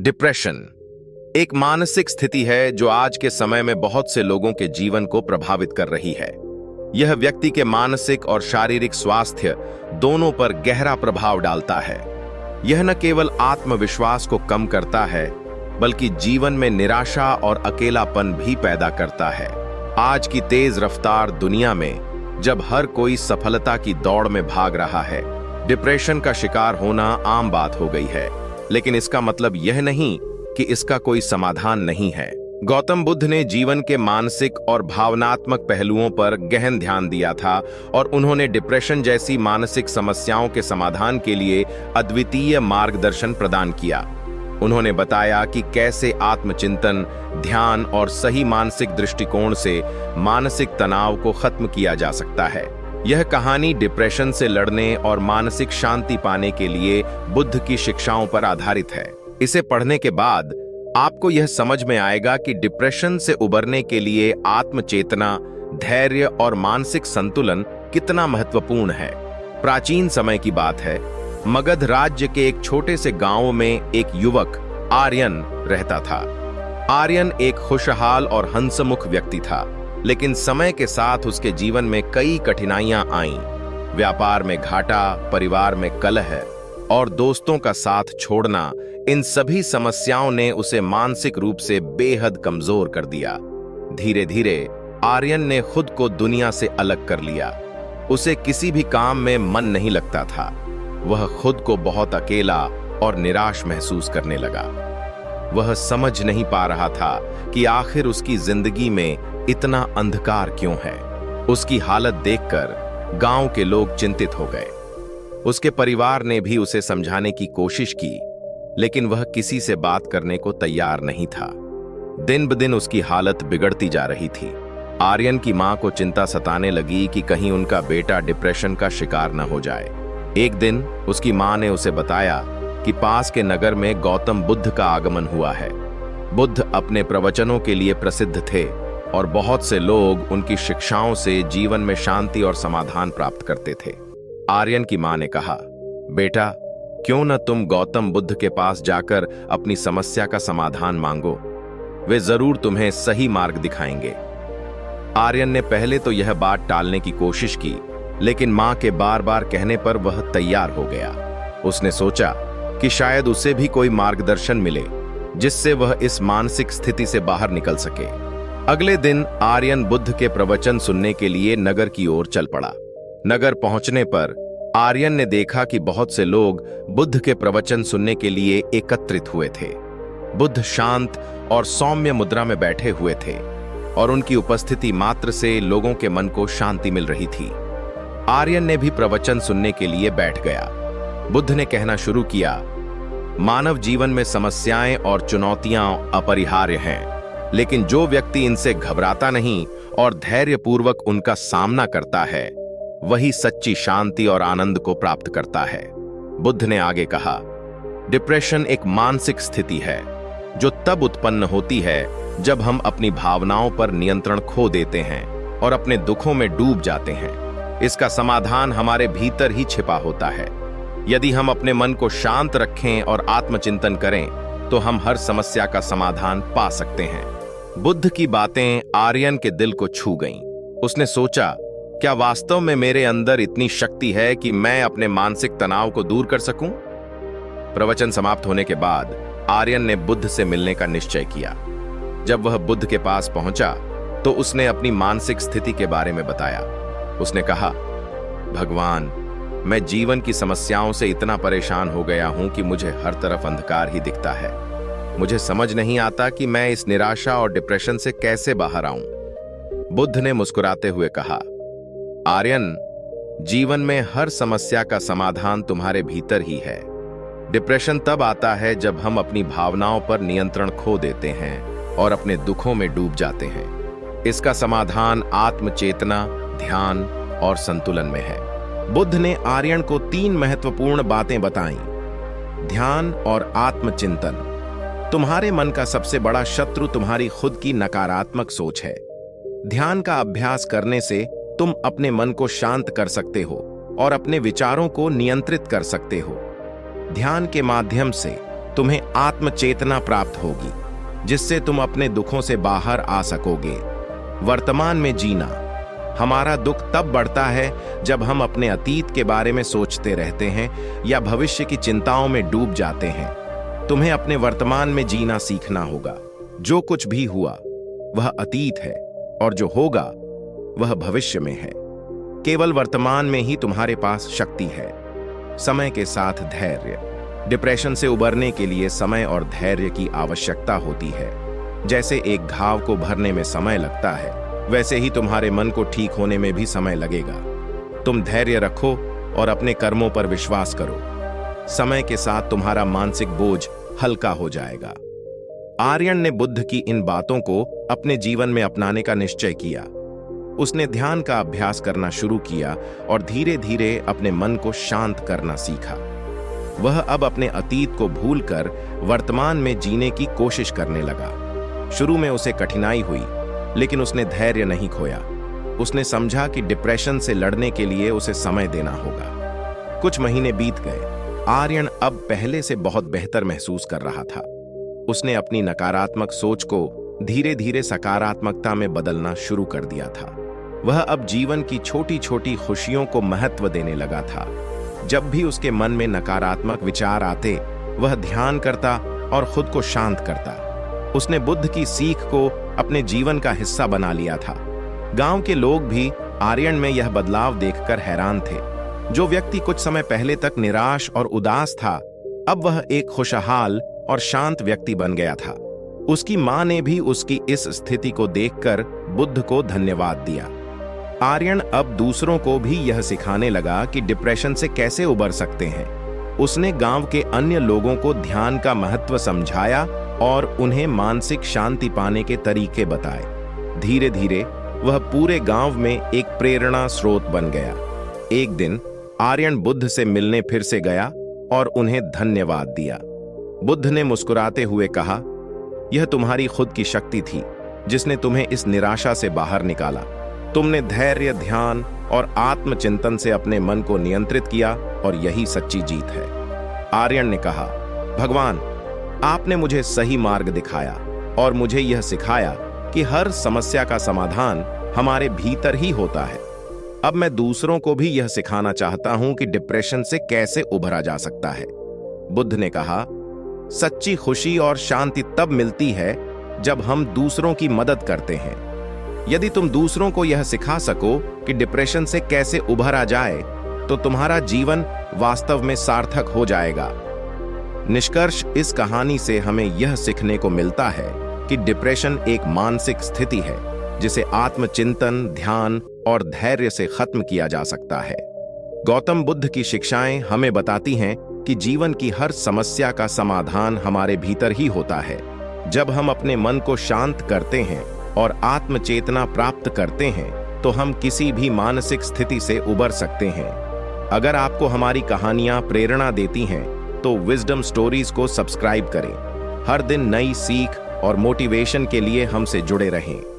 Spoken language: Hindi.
डिप्रेशन एक मानसिक स्थिति है जो आज के समय में बहुत से लोगों के जीवन को प्रभावित कर रही है। यह व्यक्ति के मानसिक और शारीरिक स्वास्थ्य दोनों पर गहरा प्रभाव डालता है। यह न केवल आत्मविश्वास को कम करता है, बल्कि जीवन में निराशा और अकेलापन भी पैदा करता है। आज की तेज रफ्तार दुनिया में जब हर कोई सफलता की दौड़ में भाग रहा है, डिप्रेशन का शिकार होना आम बात हो गई है। लेकिन इसका मतलब यह नहीं कि इसका कोई समाधान नहीं है। गौतम बुद्ध ने जीवन के मानसिक और भावनात्मक पहलुओं पर गहन ध्यान दिया था और उन्होंने डिप्रेशन जैसी मानसिक समस्याओं के समाधान के लिए अद्वितीय मार्गदर्शन प्रदान किया। उन्होंने बताया कि कैसे आत्मचिंतन, ध्यान और सही मानसिक दृष्टिकोण से मानसिक तनाव को खत्म किया जा सकता है। यह कहानी डिप्रेशन से लड़ने और मानसिक शांति पाने के लिए बुद्ध की शिक्षाओं पर आधारित है। इसे पढ़ने के बाद आपको यह समझ में आएगा कि डिप्रेशन से उबरने के लिए आत्मचेतना, धैर्य और मानसिक संतुलन कितना महत्वपूर्ण है। प्राचीन समय की बात है, मगध राज्य के एक छोटे से गांव में एक युवक आर्यन रहता था। आर्यन एक खुशहाल और हंसमुख व्यक्ति था, लेकिन समय के साथ उसके जीवन में कई कठिनाइयां आईं। व्यापार में घाटा, परिवार में कलह और दोस्तों का साथ छोड़ना, इन सभी समस्याओं ने उसे मानसिक रूप से बेहद कमजोर कर दिया। धीरे धीरे आर्यन ने खुद को दुनिया से अलग कर लिया। उसे किसी भी काम में मन नहीं लगता था। वह खुद को बहुत अकेला और निराश महसूस करने लगा। वह समझ नहीं पा रहा था कि आखिर उसकी जिंदगी में इतना अंधकार क्यों है। उसकी हालत देखकर गांव के लोग चिंतित हो गए। उसके परिवार ने भी उसे समझाने की कोशिश की, लेकिन वह किसी से बात करने को तैयार नहीं था। दिन ब दिन उसकी हालत बिगड़ती जा रही थी। आर्यन की मां को चिंता सताने लगी कि कहीं उनका बेटा डिप्रेशन का शिकार न हो जाए। एक दिन उसकी मां ने उसे बताया कि पास के नगर में गौतम बुद्ध का आगमन हुआ है। बुद्ध अपने प्रवचनों के लिए प्रसिद्ध थे और बहुत से लोग उनकी शिक्षाओं से जीवन में शांति और समाधान प्राप्त करते थे। आर्यन की मां ने कहा, बेटा, क्यों न तुम गौतम बुद्ध के पास जाकर अपनी समस्या का समाधान मांगो। वे जरूर तुम्हें सही मार्ग दिखाएंगे। आर्यन ने पहले तो यह बात टालने की कोशिश की, लेकिन मां के बार बार कहने पर वह तैयार हो गया। उसने सोचा कि शायद उसे भी कोई मार्गदर्शन मिले जिससे वह इस मानसिक स्थिति से बाहर निकल सके। अगले दिन आर्यन बुद्ध के प्रवचन सुनने के लिए नगर की ओर चल पड़ा। नगर पहुंचने पर आर्यन ने देखा कि बहुत से लोग बुद्ध के प्रवचन सुनने के लिए एकत्रित हुए थे। बुद्ध शांत और सौम्य मुद्रा में बैठे हुए थे और उनकी उपस्थिति मात्र से लोगों के मन को शांति मिल रही थी। आर्यन ने भी प्रवचन सुनने के लिए बैठ गया। बुद्ध ने कहना शुरू किया, मानव जीवन में समस्याएं और चुनौतियां अपरिहार्य हैं, लेकिन जो व्यक्ति इनसे घबराता नहीं और धैर्यपूर्वक उनका सामना करता है, वही सच्ची शांति और आनंद को प्राप्त करता है। बुद्ध ने आगे कहा, डिप्रेशन एक मानसिक स्थिति है जो तब उत्पन्न होती है जब हम अपनी भावनाओं पर नियंत्रण खो देते हैं और अपने दुखों में डूब जाते हैं। इसका समाधान हमारे भीतर ही छिपा होता है। यदि हम अपने मन को शांत रखें और आत्मचिंतन करें, तो हम हर समस्या का समाधान पा सकते हैं। बुद्ध की बातें आर्यन के दिल को छू गईं। उसने सोचा, क्या वास्तव में मेरे अंदर इतनी शक्ति है कि मैं अपने मानसिक तनाव को दूर कर सकूं? प्रवचन समाप्त होने के बाद आर्यन ने बुद्ध से मिलने का निश्चय किया। जब वह बुद्ध के पास पहुंचा तो उसने अपनी मानसिक स्थिति के बारे में बताया। उसने कहा, भगवान, मैं जीवन की समस्याओं से इतना परेशान हो गया हूं कि मुझे हर तरफ अंधकार ही दिखता है। मुझे समझ नहीं आता कि मैं इस निराशा और डिप्रेशन से कैसे बाहर आऊं। बुद्ध ने मुस्कुराते हुए कहा, आर्यन, जीवन में हर समस्या का समाधान तुम्हारे भीतर ही है। डिप्रेशन तब आता है जब हम अपनी भावनाओं पर नियंत्रण खो देते हैं और अपने दुखों में डूब जाते हैं। इसका समाधान आत्मचेतना, ध्यान और संतुलन में है। बुद्ध ने आर्यन को 3 महत्वपूर्ण बातें बताईं। ध्यान और आत्मचिंतन। तुम्हारे मन का सबसे बड़ा शत्रु तुम्हारी खुद की नकारात्मक सोच है। ध्यान का अभ्यास करने से तुम अपने मन को शांत कर सकते हो और अपने विचारों को नियंत्रित कर सकते हो। ध्यान के माध्यम से तुम्हें आत्मचेतना प्राप्त होगी, जिससे तुम अपने दुखों से बाहर आ सकोगे। वर्तमान में जीना। हमारा दुख तब बढ़ता है जब हम अपने अतीत के बारे में सोचते रहते हैं या भविष्य की चिंताओं में डूब जाते हैं। तुम्हें अपने वर्तमान में जीना सीखना होगा। जो कुछ भी हुआ वह अतीत है और जो होगा वह भविष्य में है। केवल वर्तमान में ही तुम्हारे पास शक्ति है। समय के साथ धैर्य। डिप्रेशन से उबरने के लिए समय और धैर्य की आवश्यकता होती है। जैसे एक घाव को भरने में समय लगता है, वैसे ही तुम्हारे मन को ठीक होने में भी समय लगेगा। तुम धैर्य रखो और अपने कर्मों पर विश्वास करो। समय के साथ तुम्हारा मानसिक बोझ हल्का हो जाएगा। आर्यन ने बुद्ध की इन बातों को अपने जीवन में अपनाने का निश्चय किया। उसने ध्यान का अभ्यास करना शुरू किया और धीरे धीरे अपने मन को शांत करना सीखा। वह अब अपने अतीत को भूलकर वर्तमान में जीने की कोशिश करने लगा। शुरू में उसे कठिनाई हुई, लेकिन उसने धैर्य नहीं खोया। उसने समझा कि डिप्रेशन से लड़ने के लिए उसे समय देना होगा। कुछ महीने बीत गए। आर्यन अब पहले से बहुत बेहतर महसूस कर रहा था। उसने अपनी नकारात्मक सोच को धीरे धीरे सकारात्मकता में बदलना शुरू कर दिया था। वह अब जीवन की छोटी छोटी खुशियों को महत्व देने लगा था। जब भी उसके मन में नकारात्मक विचार आते, वह ध्यान करता और खुद को शांत करता। उसने बुद्ध की सीख को अपने जीवन का हिस्सा बना लिया था। गांव के लोग भी आर्यन में यह बदलाव देखकर हैरान थे। जो व्यक्ति कुछ समय पहले तक निराश और उदास था, अब वह एक खुशहाल और शांत व्यक्ति बन गया था। उसकी मां ने भी उसकी इस स्थिति को देखकर बुद्ध को धन्यवाद दिया। आर्यन अब दूसरों को भी यह सिखाने लगा कि डिप्रेशन से कैसे उबर सकते हैं। उसने गांव के अन्य लोगों को ध्यान का महत्व समझाया और उन्हें मानसिक शांति पाने के तरीके बताए। धीरे धीरे वह पूरे गांव में एक प्रेरणा स्रोत बन गया। एक दिन आर्यन बुद्ध से मिलने फिर से गया और उन्हें धन्यवाद दिया। बुद्ध ने मुस्कुराते हुए कहा, यह तुम्हारी खुद की शक्ति थी जिसने तुम्हें इस निराशा से बाहर निकाला। तुमने धैर्य, ध्यान और आत्मचिंतन से अपने मन को नियंत्रित किया और यही सच्ची जीत है। आर्यन ने कहा, भगवान, आपने मुझे सही मार्ग दिखाया और मुझे यह सिखाया कि हर समस्या का समाधान हमारे भीतर ही होता है। अब मैं दूसरों को भी यह सिखाना चाहता हूं कि डिप्रेशन से कैसे उभरा जा सकता है। बुद्ध ने कहा, सच्ची खुशी और शांति तब मिलती है जब हम दूसरों की मदद करते हैं। यदि तुम दूसरों को यह सिखा सको कि डिप्रेशन से कैसे उभरा जाए, तो तुम्हारा जीवन वास्तव में सार्थक हो जाएगा। निष्कर्ष इस कहानी से हमें यह सीखने को मिलता है कि डिप्रेशन एक मानसिक स्थिति है जिसे आत्मचिंतन, ध्यान और धैर्य से खत्म किया जा सकता है। गौतम बुद्ध की शिक्षाएं हमें बताती हैं कि जीवन की हर समस्या का समाधान हमारे भीतर ही होता है। जब हम अपने मन को शांत करते हैं और आत्मचेतना प्राप्त करते हैं, तो हम किसी भी मानसिक स्थिति से उबर सकते हैं। अगर आपको हमारी कहानियां प्रेरणा देती हैं, तो विजडम स्टोरीज को सब्सक्राइब करें। हर दिन नई सीख और मोटिवेशन के लिए हमसे जुड़े रहें।